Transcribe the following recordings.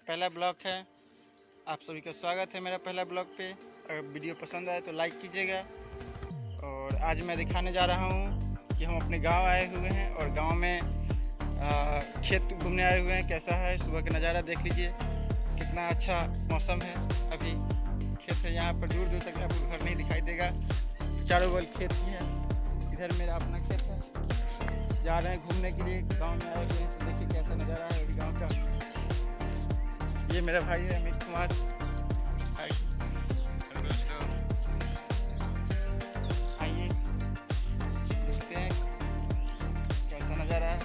पहला ब्लॉग है। आप सभी का स्वागत है मेरा पहला ब्लॉग पे। अगर वीडियो पसंद आए तो लाइक कीजिएगा। और आज मैं दिखाने जा रहा हूँ कि हम अपने गांव आए हुए हैं और गांव में खेत घूमने आए हुए हैं। कैसा है सुबह का नज़ारा देख लीजिए, कितना अच्छा मौसम है। अभी खेत है, यहाँ पर दूर दूर तक आपको घर नहीं दिखाई देगा, चारों बगल खेत ही है। इधर मेरा अपना खेत है। जा रहे हैं घूमने के लिए, गांव में आए हुए हैं तो देखिए कैसा नज़ारा है अभी गांव का। ये मेरा भाई है अमित कुमार। आइए देखते हैं कैसा नज़ारा है।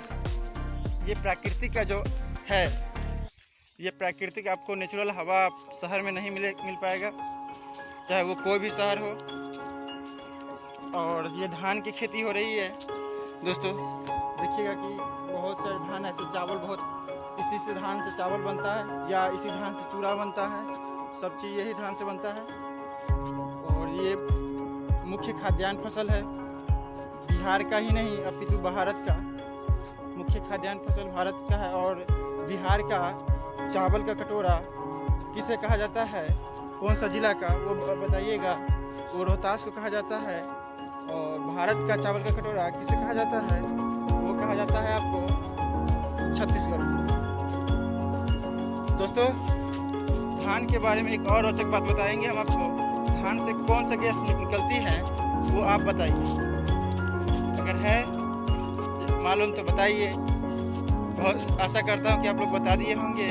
ये प्राकृतिक का जो है, ये प्राकृतिक आपको नेचुरल हवा शहर में नहीं मिल पाएगा, चाहे वो कोई भी शहर हो। और ये धान की खेती हो रही है दोस्तों, देखिएगा कि बहुत सारे धान ऐसे, चावल बहुत, इसी से धान से चावल बनता है या इसी धान से चूड़ा बनता है, सब चीज़ यही धान से बनता है। और ये मुख्य खाद्यान्न फसल है, बिहार का ही नहीं अपितु भारत का मुख्य खाद्यान्न फसल भारत का है। और बिहार का चावल का कटोरा किसे कहा जाता है, कौन सा जिला का, वो बताइएगा। वो रोहतास को कहा जाता है। और भारत का चावल का कटोरा किसे कहा जाता है, वो कहा जाता है आपको छत्तीसगढ़। दोस्तों धान के बारे में एक और रोचक बात बताएंगे हम आपको। धान से कौन सा गैस निकलती है वो आप बताइए, अगर है मालूम तो बताइए। बहुत आशा करता हूँ कि आप लोग बता दिए होंगे।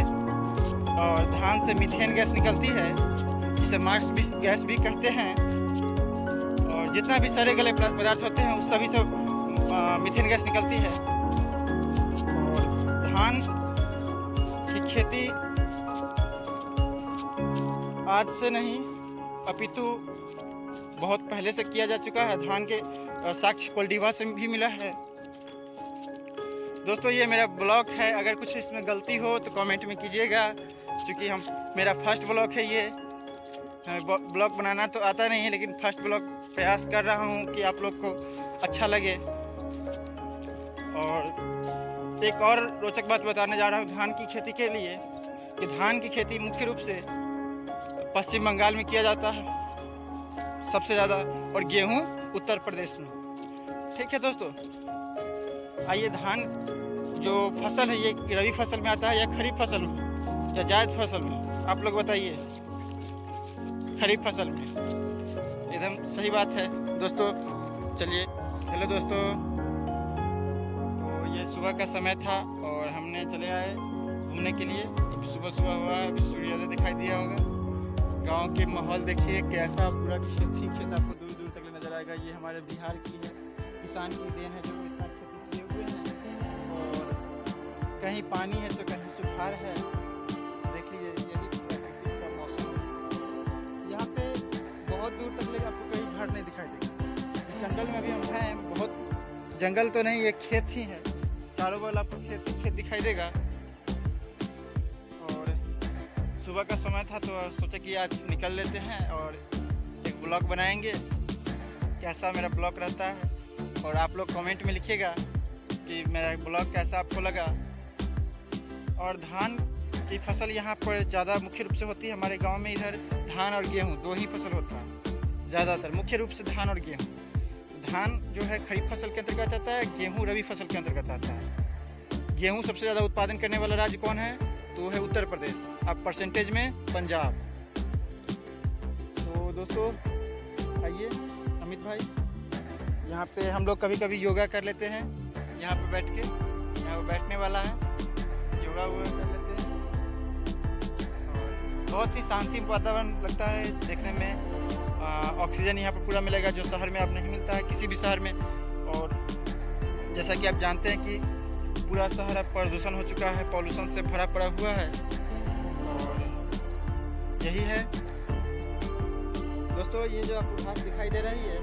और धान से मीथेन गैस निकलती है, जिसे मार्स गैस भी कहते हैं। और जितना भी सड़े गले पदार्थ होते हैं उस सभी से मीथेन गैस निकलती है। और धान की खेती आज से नहीं अपितु बहुत पहले से किया जा चुका है। धान के साक्ष्य कोल्डिवा से भी मिला है। दोस्तों ये मेरा ब्लॉग है, अगर कुछ इसमें गलती हो तो कमेंट में कीजिएगा, क्योंकि मेरा फर्स्ट ब्लॉग है ये। ब्लॉग बनाना तो आता नहीं है, लेकिन फर्स्ट ब्लॉग प्रयास कर रहा हूँ कि आप लोग को अच्छा लगे। और एक और रोचक बात बताने जा रहा हूँ धान की खेती के लिए, कि धान की खेती मुख्य रूप से पश्चिम बंगाल में किया जाता है सबसे ज़्यादा, और गेहूँ उत्तर प्रदेश में। ठीक है दोस्तों, आइए धान जो फसल है ये रबी फसल में आता है या खरीफ फसल में या जायद फसल में, आप लोग बताइए। खरीफ फसल में, एकदम सही बात है दोस्तों। चलिए, हेलो दोस्तों, तो ये सुबह का समय था और हमने चले आए घूमने के लिए। अभी सुबह सुबह हुआ है, अभी सूर्योदय दिखाई दिया होगा। गांव के माहौल देखिए कैसा, पूरा खेत ही खेत आपको दूर दूर तक नजर आएगा। ये हमारे बिहार की है, किसान की देन है जो इतना खेती किए हुए हैं। और कहीं पानी है तो कहीं सुखाड़ है। देख लीजिए, यही प्राकृतिक का मौसम है। यहाँ पे बहुत दूर तक लेकर आपको कहीं घर नहीं दिखाई देगा। इस जंगल में अभी हम हैं, बहुत जंगल तो नहीं, ये खेत ही है। चारों बगल आपको खेत खेत दिखाई देगा। और सुबह का समय था तो सोचा कि आज निकल लेते हैं और एक ब्लॉग बनाएंगे। कैसा मेरा ब्लॉग रहता है, और आप लोग कमेंट में लिखिएगा कि मेरा ब्लॉग कैसा आपको लगा। और धान की फसल यहाँ पर ज़्यादा मुख्य रूप से होती है हमारे गांव में। इधर धान और गेहूँ दो ही फसल होता है ज़्यादातर, मुख्य रूप से धान और गेहूँ। धान जो है खरीफ फसल के अंतर्गत आता है, गेहूँ रबी फसल के अंतर्गत आता है। गेहूँ सबसे ज़्यादा उत्पादन करने वाला राज्य कौन है, तो वो है उत्तर प्रदेश। अब परसेंटेज में पंजाब। तो दोस्तों आइए अमित भाई, यहाँ पे हम लोग कभी कभी योगा कर लेते हैं। यहाँ पे बैठ के, यहाँ पे बैठने वाला है, योगा वोगा कर लेते हैं। और बहुत ही शांति वातावरण लगता है देखने में। ऑक्सीजन यहाँ पर पूरा मिलेगा, जो शहर में अब नहीं मिलता है किसी भी शहर में। और जैसा कि आप जानते हैं कि पूरा शहर अब प्रदूषण हो चुका है, पॉल्यूशन से भरा पड़ा हुआ है। और यही है दोस्तों, ये जो आपको घास दिखाई दे रही है,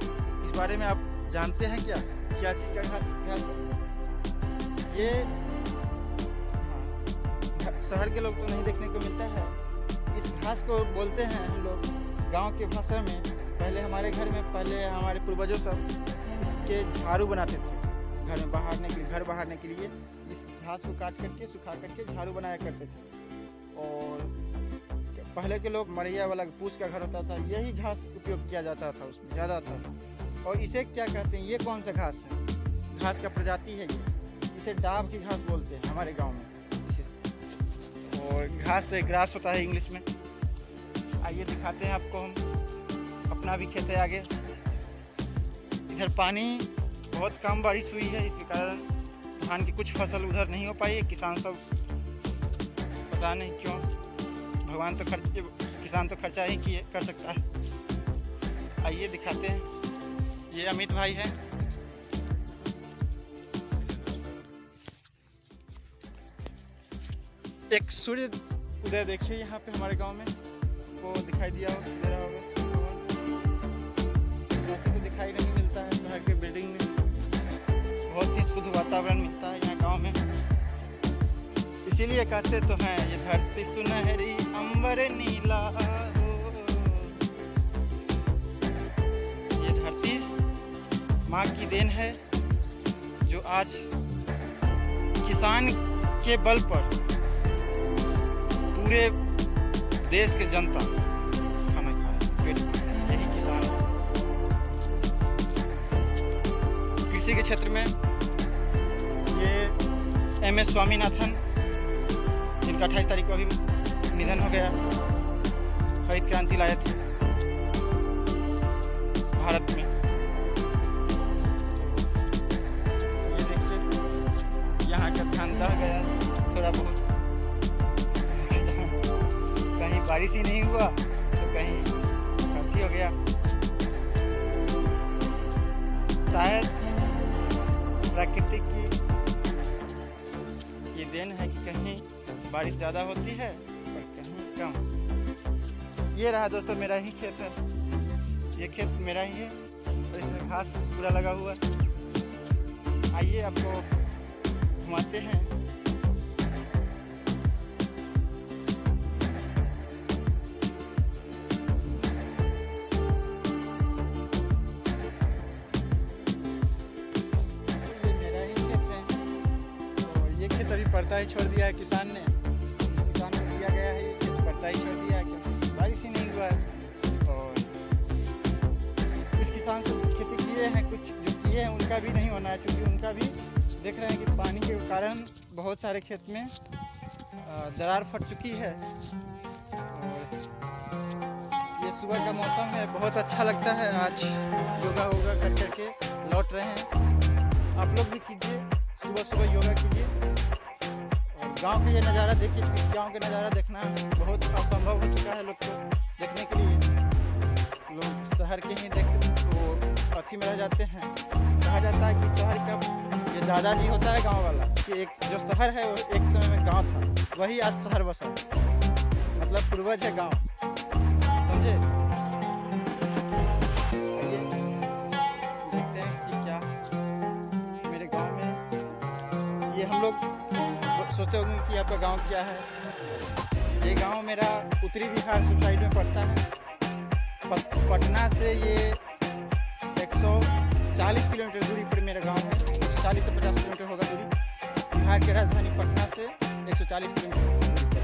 इस बारे में आप जानते हैं क्या चीज़ का घास है? ये शहर के लोग तो नहीं देखने को मिलता है। इस घास को बोलते हैं हम लोग गांव के भाषा में। पहले हमारे घर में, पहले हमारे पूर्वजों सब इसके झाड़ू बनाते थे घर में घर बहारने के लिए। इस घास को काट करके, सुखा करके झाड़ू बनाया करते थे। और पहले के लोग मरैया वाला पूछ का घर होता था, यही घास उपयोग किया जाता था, उसमें ज़्यादा था। और इसे क्या कहते हैं, ये कौन सा घास है? घास का प्रजाति है ये, इसे डाब की घास बोलते हैं हमारे गांव में इसे। और घास तो एक ग्रास होता है इंग्लिश में। आइए दिखाते हैं आपको, हम अपना भी खेत है आगे। इधर पानी बहुत कम बारिश हुई है, इसके कारण धान की कुछ फसल उधर नहीं हो पाई है। किसान सब पता नहीं क्यों, भगवान तो किसान तो खर्चा ही किए कर सकता है। आइए दिखाते हैं, ये अमित भाई है। एक सूर्य उदय देखिए यहाँ पे हमारे गांव में, वो दिखाई दे रहा होगा। ऐसे तो दिखाई नहीं मिलता है शहर के बिल्डिंग में, बहुत ही शुद्ध वातावरण मिलता है यहाँ गांव में। इसीलिए कहते तो हैं, ये धरती सुनहरी अंबर नीला हो। ये धरती माँ की देन है, जो आज किसान के बल पर पूरे देश के जनता खाना खा रहे हैं। यही किसान है। कृषि के क्षेत्र में ये MS स्वामीनाथन, जिनका 28 तारीख को अभी निधन हो गया, हरित क्रांति लाए थे भारत में। ये देखिए यहाँ का धान दह गया थोड़ा बहुत, कहीं बारिश ही नहीं हुआ तो कहीं काफी हो गया। शायद प्रकृति की ये देन है कि कहीं बारिश ज़्यादा होती है और कहीं कम। ये रहा दोस्तों मेरा ही खेत है, ये खेत मेरा ही है और इसमें घास पूरा लगा हुआ है। आइए आपको घुमाते हैं। खेत अभी पड़ता ही छोड़ दिया है किसान ने दिया गया है, ये खेत पड़ता ही छोड़ दिया है क्योंकि बारिश ही नहीं हुआ है। और कुछ किसान तो खेती किए हैं, कुछ जो किए हैं उनका भी नहीं होना है, क्योंकि उनका भी देख रहे हैं कि पानी के कारण बहुत सारे खेत में दरार फट चुकी है। और ये सुबह का मौसम है, बहुत अच्छा लगता है। आज योगा वोगा कर करके लौट रहे हैं। आप लोग भी कीजिए, सुबह सुबह योगा कीजिए। और गांव का ये नज़ारा देखिए, क्योंकि गांव का नज़ारा देखना बहुत असंभव हो चुका है लोग को देखने के लिए। लोग शहर के ही देख तो अथी में रह जाते हैं। कहा जाता है कि शहर का ये दादाजी होता है गांव वाला, कि एक जो शहर है वो एक समय में गांव था, वही आज शहर बसा, मतलब पूर्वज है गांव, समझे। आइए देखते हैं कि क्या मेरे गांव में। ये हम लोग सोचते होंगे कि आपका गांव क्या है। ये गांव मेरा उत्तरी बिहार साइड में पड़ता है। पटना से ये 140 किलोमीटर दूरी पर मेरा गांव है। 140 से 50 किलोमीटर होगा दूरी। बिहार की राजधानी पटना से 140 किलोमीटर दूरी पर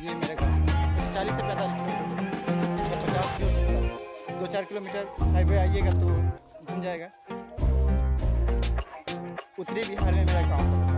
ये मेरा गांव। 140 से 45 किलोमीटर या 50 जो 2-4 किलोमीटर हाईवे आइएगा तो घूम जाएगा। उत्तरी बिहार में मेरा गांव है।